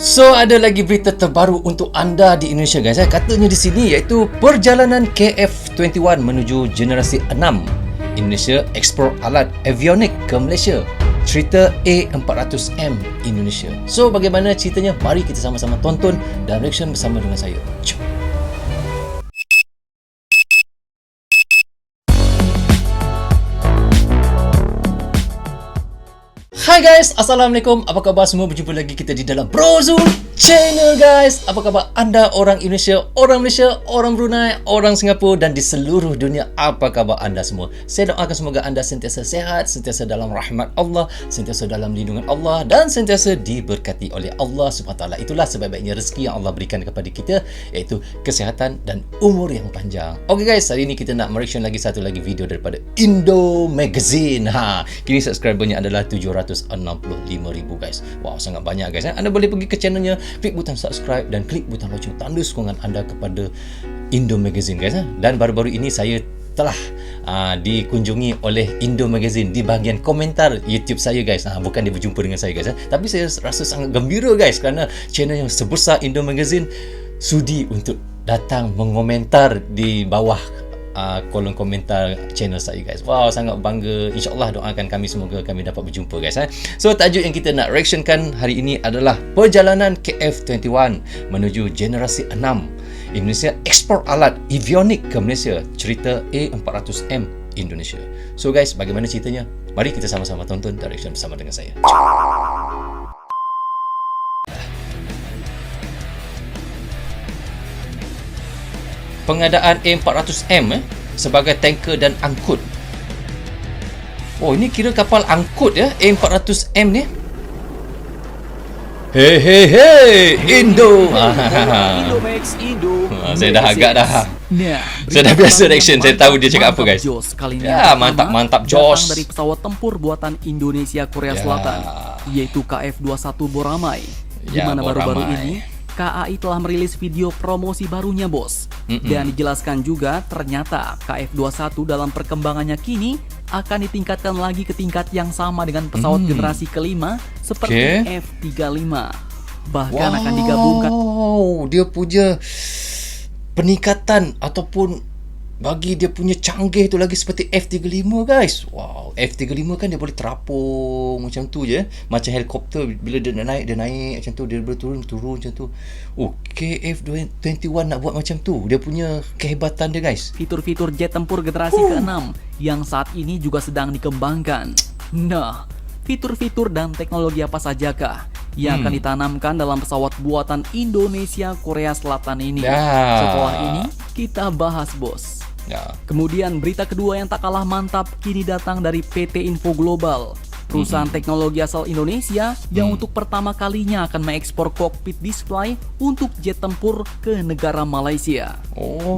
So, ada lagi berita terbaru untuk anda di Indonesia guys. Katanya di sini iaitu perjalanan KF21 menuju generasi 6. Indonesia ekspor alat avionik ke Malaysia. Cerita A400M Indonesia. So, bagaimana ceritanya? Mari kita sama-sama tonton dan reaction bersama dengan saya. Jom. Hai guys, Assalamualaikum. Apa khabar semua? Berjumpa lagi kita di dalam Brozul Channel guys. Apa khabar anda orang Indonesia, orang Malaysia, orang Brunei, orang Singapura dan di seluruh dunia? Apa khabar anda semua? Saya doakan semoga anda sentiasa sehat, sentiasa dalam rahmat Allah, sentiasa dalam lindungan Allah dan sentiasa diberkati oleh Allah SWT. Itulah sebaik-baiknya rezeki yang Allah berikan kepada kita, iaitu kesihatan dan umur yang panjang. Okey guys, hari ini kita nak mereaction lagi satu lagi video daripada Indo Magazine. Kini subscribernya adalah 765,000 guys. Wow, sangat banyak guys. Anda boleh pergi ke channelnya, klik butang subscribe dan klik butang loceng tanda sokongan anda kepada Indo Magazine guys. Dan baru-baru ini saya telah dikunjungi oleh Indo Magazine di bahagian komentar YouTube saya guys. Bukan dia berjumpa dengan saya guys. Tapi saya rasa sangat gembira guys kerana channel yang sebesar Indo Magazine sudi untuk datang mengomentar di bawah kolom komentar channel saya guys. Wow, sangat bangga. InsyaAllah doakan kami semoga kami dapat berjumpa guys. So, tajuk yang kita nak reactionkan hari ini adalah perjalanan KF21 menuju generasi 6. Indonesia ekspor alat avionik ke Malaysia. Cerita A400M Indonesia. So guys, bagaimana ceritanya? Mari kita sama-sama tonton dan reaction bersama dengan saya. Pengadaan A400M sebagai tanker dan angkut. Oh, ini kira kapal angkut ya, A400M ni. Hey, Indo. Indomax, Indo. Saya dah agak dah. Saya dah biasa reaction, saya tahu dia cakap apa guys. Ya, mantap Jos. Dari pesawat tempur buatan Indonesia Korea Selatan, yaitu KF21 Boramae. Di mana baru-baru ini KAI telah merilis video promosi barunya bos. Dan dijelaskan juga ternyata KF21 dalam perkembangannya kini akan ditingkatkan lagi ke tingkat yang sama dengan pesawat generasi kelima seperti F35. Bahkan akan digabungkan. Wow, dia punya peningkatan ataupun bagi dia punya canggih tu lagi seperti F35 guys. Wow, F35 kan dia boleh terapung macam tu je, macam helikopter bila dia nak naik macam tu, dia boleh turun macam tu. Oh, KF21 nak buat macam tu. Dia punya kehebatan dia guys. Fitur-fitur jet tempur generasi ke-6 yang saat ini juga sedang dikembangkan. Nah, fitur-fitur dan teknologi apa sajakah yang akan ditanamkan dalam pesawat buatan Indonesia Korea Selatan ini? Setelah ini kita bahas bos. Kemudian berita kedua yang tak kalah mantap kini datang dari PT Info Global, perusahaan teknologi asal Indonesia yang untuk pertama kalinya akan mengekspor cockpit display untuk jet tempur ke negara Malaysia.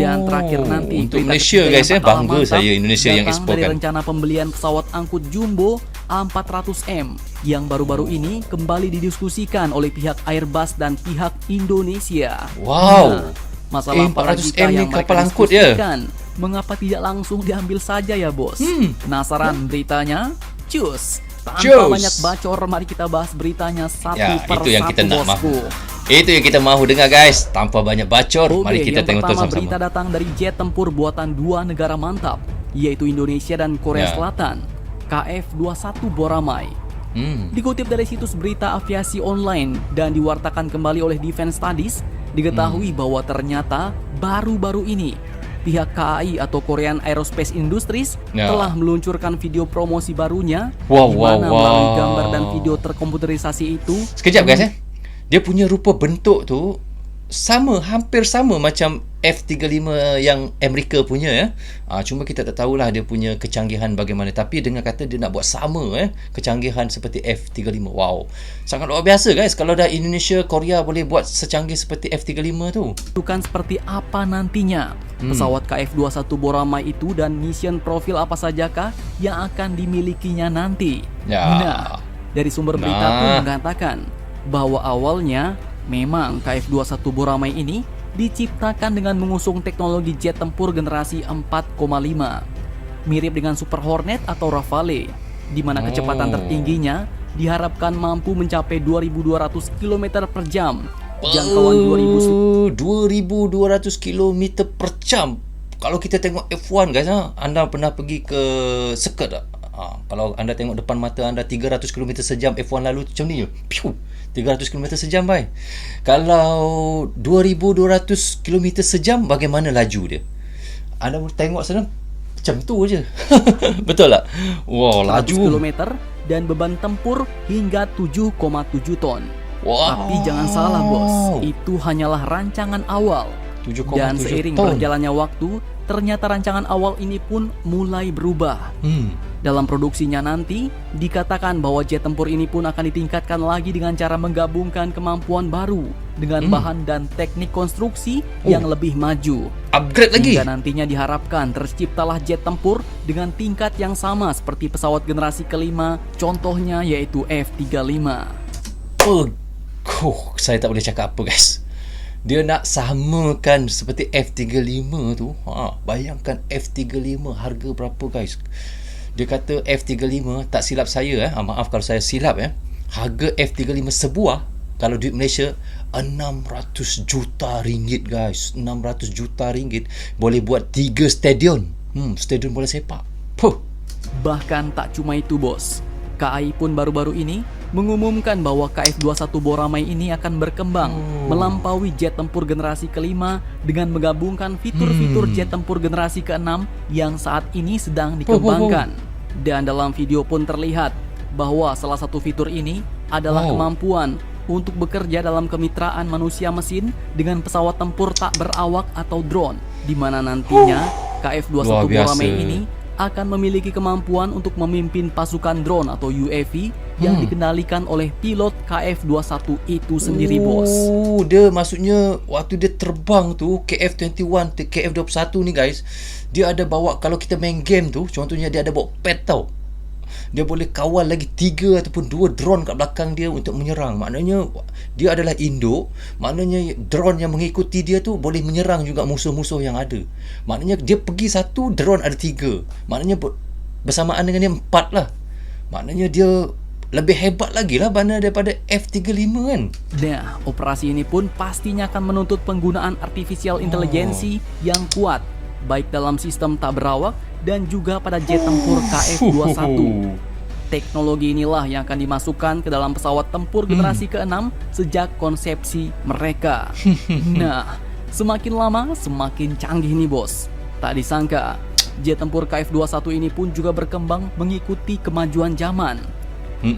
Dan terakhir nanti untuk Malaysia guys ya, bangga saya Indonesia yang ekspor dari rencana pembelian pesawat angkut jumbo A400M yang baru-baru ini kembali didiskusikan oleh pihak Airbus dan pihak Indonesia. Wow. Masalah A400M ni kapal angkut ya. Mengapa tidak langsung diambil saja ya bos? Penasaran beritanya? Cus. Tanpa banyak bacor, mari kita bahas beritanya satu per itu yang satu kita nak bosku. Itu yang kita mahu dengar guys. Tanpa banyak bacor, mari kita tengok sama-sama. sama-sama. Berita datang dari jet tempur buatan dua negara mantap, yaitu Indonesia dan Korea Selatan. KF21 Boramae. Dikutip dari situs berita aviasi online dan diwartakan kembali oleh Defense Studies, diketahui bahwa ternyata baru-baru ini pihak KAI atau Korean Aerospace Industries telah meluncurkan video promosi barunya, di mana melalui gambar dan video terkomputerisasi itu. Sekejap guys ya. Dia punya rupa bentuk tu hampir sama macam F35 yang Amerika punya ya. Cuma kita tak tahulah dia punya kecanggihan bagaimana, tapi dengan kata dia nak buat sama kecanggihan seperti F35. Wow, sangat luar biasa guys. Kalau dah Indonesia, Korea boleh buat secanggih seperti F35 tu. Bukan seperti apa nantinya pesawat KF21 Boramae itu dan mission profil apa sajakah yang akan dimilikinya nanti. Nah, dari sumber berita pun mengatakan bahwa awalnya memang KF21 Boramae ini diciptakan dengan mengusung teknologi jet tempur generasi 4,5, mirip dengan Super Hornet atau Rafale, di mana kecepatan tertingginya diharapkan mampu mencapai 2.200 km per jam. Jangkauan 2,200 km per jam. Kalau kita tengok F1 guys, anda pernah pergi ke circuit tak? Kalau anda tengok depan mata anda 300 km sejam F1 lalu macam ni je. Piu, 300 km sejam bhai. Kalau 2,200 km sejam, bagaimana laju dia? Anda tengok sana macam tu je. Betul tak? Wow, 100 laju. km dan beban tempur hingga 7,7 ton. Wow. Tapi jangan salah bos, itu hanyalah rancangan awal. 7,7 Dan seiring ton. berjalannya waktu, ternyata rancangan awal ini pun mulai berubah. Dalam produksinya nanti, dikatakan bahwa jet tempur ini pun akan ditingkatkan lagi dengan cara menggabungkan kemampuan baru dengan bahan dan teknik konstruksi yang lebih maju. Upgrade lagi. Hingga nantinya diharapkan terciptalah jet tempur dengan tingkat yang sama seperti pesawat generasi kelima, contohnya yaitu F-35. Saya tak boleh cakap apa guys. Dia nak samakan seperti F-35 tu. Bayangkan F-35 harga berapa guys. Dia kata F-35, tak silap saya maaf kalau saya silap harga F-35 sebuah kalau duit Malaysia 600 juta ringgit guys. 600 juta ringgit boleh buat 3 stadion. Stadion bola sepak. Bahkan tak cuma itu bos, KAI pun baru-baru ini mengumumkan bahwa KF-21 Boramai ini akan berkembang melampaui jet tempur generasi kelima dengan menggabungkan fitur-fitur jet tempur generasi keenam yang saat ini sedang dikembangkan. Dan dalam video pun terlihat bahwa salah satu fitur ini adalah kemampuan untuk bekerja dalam kemitraan manusia mesin dengan pesawat tempur tak berawak atau drone, di mana nantinya KF-21 Boramai ini akan memiliki kemampuan untuk memimpin pasukan drone atau UAV yang dikendalikan oleh pilot KF-21 itu sendiri bos. Dia maksudnya waktu dia terbang tu KF-21, KF-21 ni guys, dia ada bawa, kalau kita main game tu contohnya dia ada bawa pet tau. Dia boleh kawal lagi 3 ataupun 2 drone kat belakang dia untuk menyerang. Maknanya dia adalah induk. Maknanya drone yang mengikuti dia tu boleh menyerang juga musuh-musuh yang ada. Maknanya dia pergi 1, drone ada 3. Maknanya bersamaan dengan dia 4 lah. Maknanya dia lebih hebat lagi lah daripada F-35 kan. Nah, operasi ini pun pastinya akan menuntut penggunaan artificial intelligence yang kuat, baik dalam sistem tak berawak dan juga pada jet tempur KF-21. Teknologi inilah yang akan dimasukkan ke dalam pesawat tempur generasi ke-6 sejak konsepsi mereka. Nah, semakin lama semakin canggih nih bos. Tak disangka, jet tempur KF-21 ini pun juga berkembang mengikuti kemajuan zaman.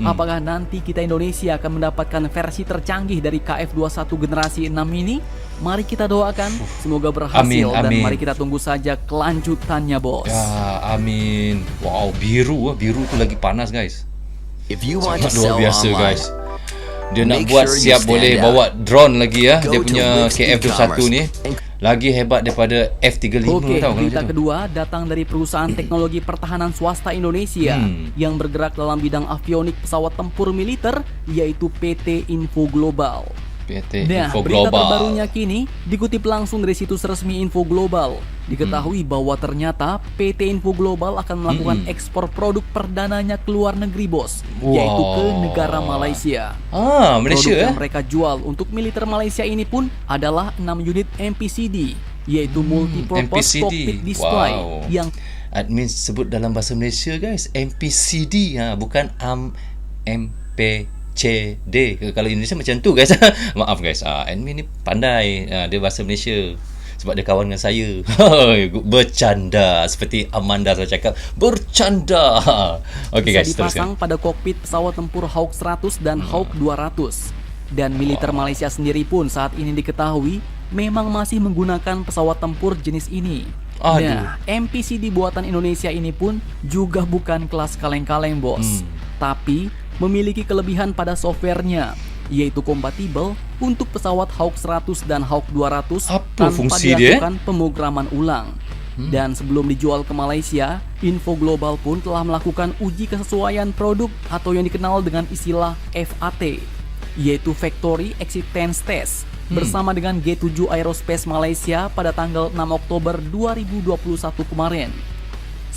Apakah nanti kita Indonesia akan mendapatkan versi tercanggih dari KF-21 generasi 6 ini? Mari kita doakan semoga berhasil. Dan mari kita tunggu saja kelanjutannya bos. Ya, amin. Wow, biru tu lagi panas guys. Sangat luar biasa guys. Dia nak buat siap boleh bawa drone lagi ya. Dia punya KF-21 ni lagi hebat daripada F-35 tau. Berita kedua datang dari perusahaan teknologi pertahanan swasta Indonesia yang bergerak dalam bidang avionik pesawat tempur militer, yaitu PT Info Global. Nah, berita terbarunya kini dikutip langsung dari situs resmi Info Global. Diketahui bahwa ternyata PT Info Global akan melakukan ekspor produk perdananya ke luar negeri bos, yaitu ke negara Malaysia. Malaysia produk yang mereka jual untuk militer Malaysia ini pun adalah 6 unit MPCD, yaitu multipurpose cockpit display yang admin sebut dalam bahasa Malaysia guys, MPCD bukan MP CD. Kalau Indonesia macam tu guys. Maaf guys, admin ni pandai. Dia bahasa Malaysia sebab dia kawan dengan saya. Bercanda, seperti Amanda saya cakap, bercanda. Okey guys, bisa dipasang pada kokpit pesawat tempur Hawk 100 dan Hawk 200. Dan militer Malaysia sendiri pun saat ini diketahui memang masih menggunakan pesawat tempur jenis ini. Nah, MPCD buatan Indonesia ini pun juga bukan kelas kaleng-kaleng bos, tapi memiliki kelebihan pada softwarenya, yaitu kompatibel untuk pesawat Hawk 100 dan Hawk 200 tanpa dilakukan pemrograman ulang. Dan sebelum dijual ke Malaysia, Info Global pun telah melakukan uji kesesuaian produk atau yang dikenal dengan istilah FAT, yaitu Factory Acceptance Test, bersama dengan G7 Aerospace Malaysia pada tanggal 6 Oktober 2021 kemarin.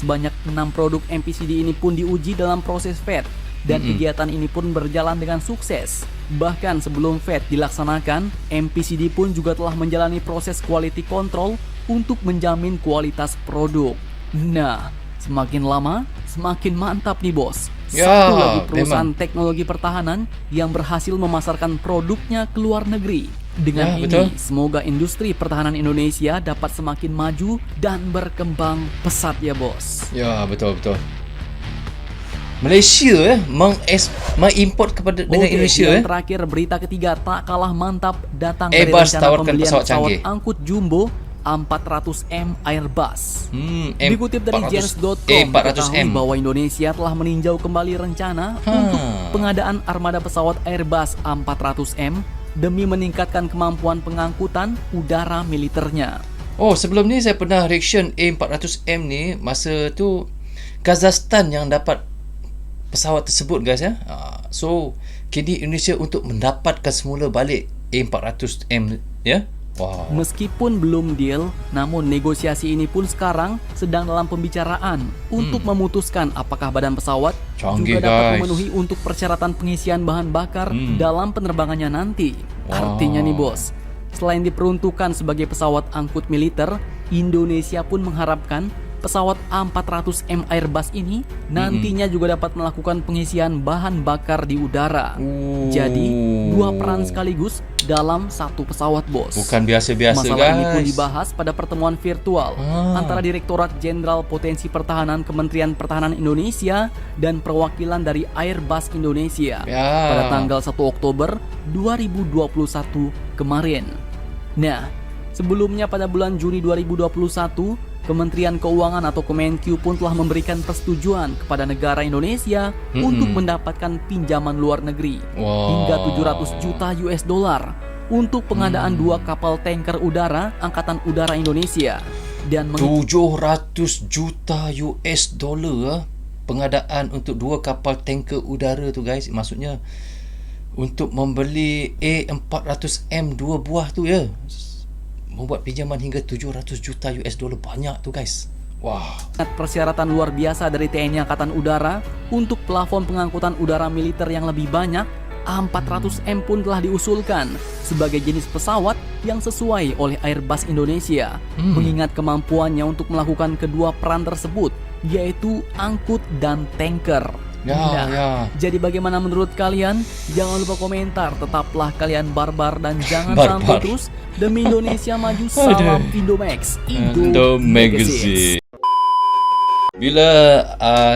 Sebanyak 6 produk MPCD ini pun diuji dalam proses FAT, dan kegiatan ini pun berjalan dengan sukses. Bahkan sebelum FET dilaksanakan, MPCD pun juga telah menjalani proses quality control untuk menjamin kualitas produk. Nah, semakin lama, semakin mantap nih bos. Ya, Satu lagi perusahaan memang. teknologi pertahanan yang berhasil memasarkan produknya ke luar negeri. Dengan Ya, ini, betul. semoga industri pertahanan Indonesia dapat semakin maju dan berkembang pesat ya bos. Ya, betul. Malaysia mengimport kepada dengan Oke, Indonesia yang terakhir berita ketiga tak kalah mantap datang dari Airbus rencana tawarkan pembelian pesawat pesawat canggih. angkut jumbo A400M Airbus. Dikutip dari Jens.com, 400M. diketahui bahwa Indonesia telah meninjau kembali rencana untuk pengadaan armada pesawat Airbus A400M demi meningkatkan kemampuan pengangkutan udara militernya. Oh, sebelum ni saya pernah reaction A400M ni, masa tu Kazakhstan yang dapat pesawat tersebut guys ya. So, kini Indonesia untuk mendapatkan semula balik A400M ya. Wow. Meskipun belum deal, namun negosiasi ini pun sekarang sedang dalam pembicaraan untuk memutuskan apakah badan pesawat Canggih, juga dapat guys. memenuhi untuk persyaratan pengisian bahan bakar dalam penerbangannya nanti. Artinya nih bos, selain diperuntukkan sebagai pesawat angkut militer, Indonesia pun mengharapkan pesawat A400M Airbus ini nantinya juga dapat melakukan pengisian bahan bakar di udara. Jadi, dua peran sekaligus dalam satu pesawat bos. Bukan biasa-biasa Masalah guys. ini pun dibahas pada pertemuan virtual antara Direktorat Jenderal Potensi Pertahanan Kementerian Pertahanan Indonesia dan perwakilan dari Airbus Indonesia Ya. pada tanggal 1 Oktober 2021 kemarin. Nah, sebelumnya pada bulan Juni 2021, Kementerian Keuangan atau Kemenq pun telah memberikan persetujuan kepada negara Indonesia untuk mendapatkan pinjaman luar negeri hingga 700 juta US dollar untuk pengadaan dua kapal tanker udara Angkatan Udara Indonesia dan 700 juta US dollar pengadaan untuk dua kapal tanker udara tu guys. Maksudnya untuk membeli A400M dua buah tu ya. Membuat pinjaman hingga 700 juta US dollar, banyak tu guys. Wah. persyaratan luar biasa dari TNI Angkatan Udara untuk plafon pengangkutan udara militer yang lebih banyak. A400M pun telah diusulkan sebagai jenis pesawat yang sesuai oleh Airbus Indonesia, mengingat kemampuannya untuk melakukan kedua peran tersebut, yaitu angkut dan tanker. Ya. Jadi bagaimana menurut kalian? Jangan lupa komentar, tetaplah kalian barbar dan jangan Barbar. sampai terus demi Indonesia maju. Salam Indomax, Indo Magazine. Bila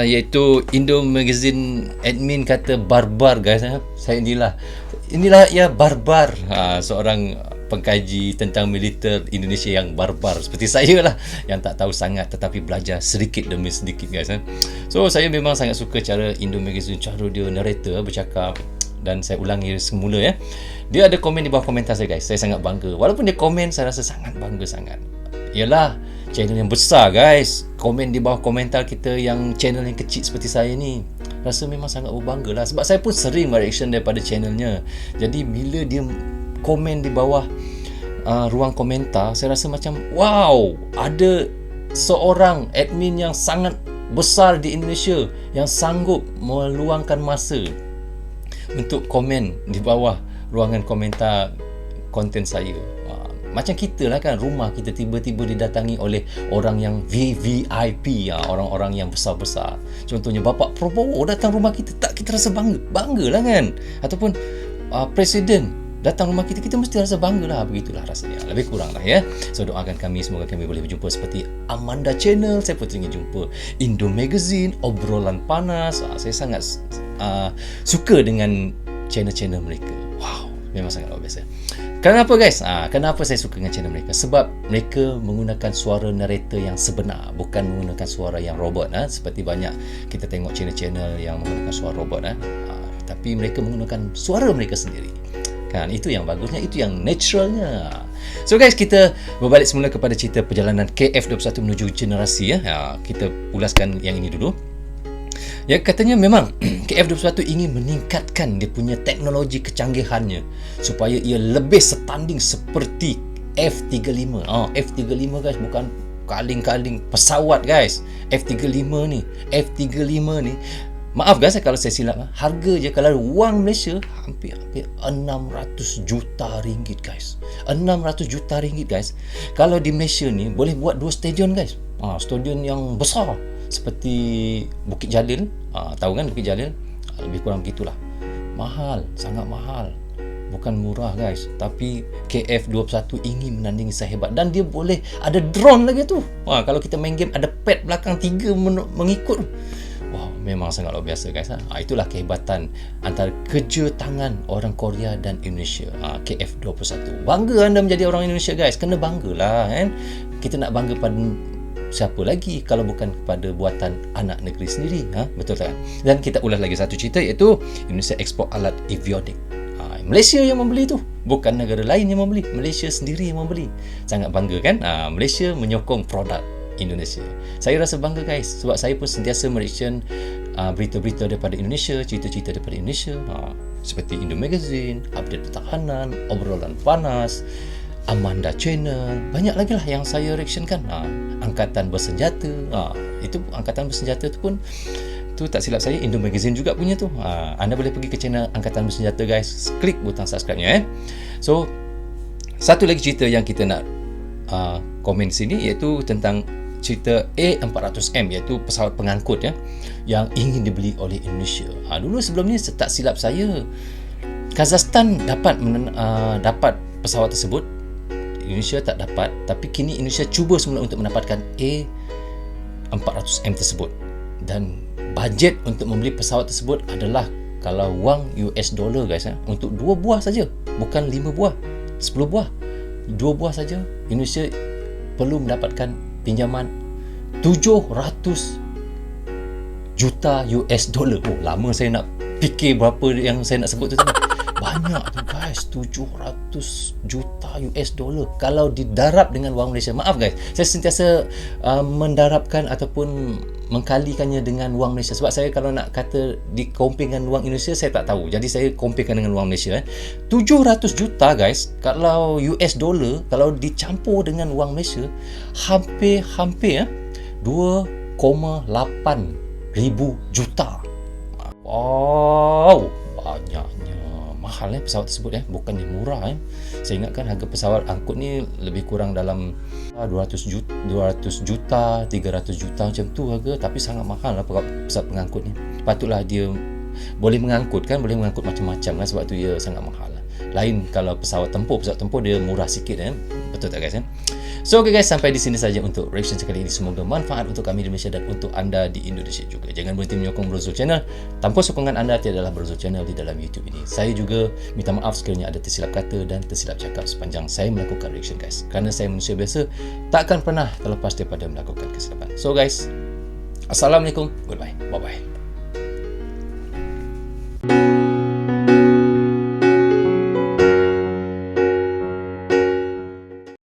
iaitu Indo Magazine admin kata barbar guys, saya inilah ya barbar, seorang pengkaji tentang militer Indonesia yang barbar seperti saya lah, yang tak tahu sangat tetapi belajar sedikit demi sedikit guys. So saya memang sangat suka cara Indo Magazine, cara dia narrator bercakap, dan saya ulangi semula ya. Dia ada komen di bawah komentar saya guys. Saya sangat bangga. Walaupun dia komen, saya rasa sangat bangga sangat. Yalah, channel yang besar guys. Komen di bawah komentar kita yang channel yang kecil seperti saya ni, rasa memang sangat berbangga lah. Sebab saya pun sering reaction daripada channelnya. Jadi bila dia komen di bawah ruang komentar, saya rasa macam wow, ada seorang admin yang sangat besar di Indonesia yang sanggup meluangkan masa untuk komen di bawah ruangan komentar konten saya. Macam kita lah kan, rumah kita tiba-tiba didatangi oleh orang yang VVIP, orang-orang yang besar-besar. Contohnya Bapak Prabowo datang rumah kita, tak kita rasa bangga lah kan. Ataupun Presiden datang rumah kita, kita mesti rasa bangga lah. Begitulah rasanya, lebih kurang lah ya. So doakan kami, semoga kami boleh berjumpa seperti Amanda Channel. Saya pun ingin jumpa Indo Magazine, obrolan panas. Saya sangat suka dengan channel-channel mereka. Wow, memang sangat luar biasa. Kenapa guys? Kenapa saya suka dengan channel mereka? Sebab mereka menggunakan suara narrator yang sebenar, bukan menggunakan suara yang robot. Seperti banyak kita tengok channel-channel yang menggunakan suara robot. Tapi mereka menggunakan suara mereka sendiri. Kan, itu yang bagusnya, itu yang naturalnya. So guys, kita berbalik semula kepada cerita perjalanan KF21 menuju generasi ya. Kita ulaskan yang ini dulu. Ya, katanya memang KF21 ingin meningkatkan dia punya teknologi kecanggihannya supaya ia lebih setanding seperti F-35. F-35 guys, bukan kaling-kaling pesawat guys. F-35 ni Maaf guys kalau saya silap, harga je kalau wang Malaysia hampir 600 juta ringgit guys. 600 juta ringgit guys. Kalau di Malaysia ni boleh buat 2 stadion guys. Stadion yang besar seperti Bukit Jalil. Tahu kan Bukit Jalil? Lebih kurang begitulah. Mahal, sangat mahal. Bukan murah guys. Tapi KF21 ingin menandingi sehebat, dan dia boleh ada drone lagi tu. Kalau kita main game ada pad belakang 3 mengikut. Wow, memang sangat luar biasa guys. Itulah kehebatan antara kerja tangan orang Korea dan Indonesia. KF21. Bangga anda menjadi orang Indonesia guys. Kena banggalah kan. Kita nak bangga pada siapa lagi kalau bukan kepada buatan anak negeri sendiri. Betul tak? Dan kita ulas lagi satu cerita, iaitu Indonesia ekspor alat avionik. Malaysia yang membeli tu, bukan negara lain yang membeli. Malaysia sendiri yang membeli. Sangat bangga kan? Malaysia menyokong produk Indonesia. Saya rasa bangga guys, sebab saya pun sentiasa mereaction berita-berita daripada Indonesia, cerita-cerita daripada Indonesia, seperti Indo Magazine, update pertahanan, obrolan panas, Amanda Channel, banyak lagi lah yang saya reactionkan. Angkatan bersenjata, itu angkatan bersenjata tu pun, tu tak silap saya Indo Magazine juga punya tu. Anda boleh pergi ke channel Angkatan Bersenjata guys, klik butang subscribe-nya. So satu lagi cerita yang kita nak komen sini, iaitu tentang cerita A400M, iaitu pesawat pengangkut yang ingin dibeli oleh Indonesia. Dulu sebelum ni tak silap saya Kazakhstan dapat pesawat tersebut, Indonesia tak dapat. Tapi kini Indonesia cuba semula untuk mendapatkan A400M tersebut, dan bajet untuk membeli pesawat tersebut adalah, kalau wang US dollar guys, untuk 2 buah saja, bukan 5 buah, 10 buah, 2 buah saja, Indonesia perlu mendapatkan pinjaman 700 juta US dollar. Lama saya nak fikir berapa yang saya nak sebut tu tadi. Banyak tu guys, 700 juta US dollar kalau didarab dengan wang Malaysia. Maaf guys, saya sentiasa mendarabkan ataupun mengkalikannya dengan wang Malaysia, sebab saya kalau nak kata di-compare dengan wang Indonesia, saya tak tahu. Jadi saya comparekan dengan wang Malaysia. 700 juta guys, kalau US dollar, kalau dicampur dengan wang Malaysia, hampir 2,8 ribu juta. Wow, banyaknya. Mahal pesawat tersebut bukannya murah. Saya ingatkan harga pesawat angkut ni lebih kurang dalam 200 juta, 300 juta macam tu harga, tapi sangat mahal lah pesawat pengangkut ni. Patutlah dia boleh mengangkut macam-macam kan, sebab tu dia sangat mahal lah. Lain kalau pesawat tempur dia murah sikit betul tak guys? So okay guys, sampai di sini saja untuk reaction sekali ini. Semoga manfaat untuk kami di Malaysia dan untuk anda di Indonesia juga. Jangan berhenti menyokong Brozul Channel. Tanpa sokongan anda tiadalah Brozul Channel di dalam YouTube ini. Saya juga minta maaf sekiranya ada tersilap kata dan tersilap cakap sepanjang saya melakukan reaction guys, kerana saya manusia biasa, tak akan pernah terlepas daripada melakukan kesilapan. So guys, Assalamualaikum, goodbye, bye bye.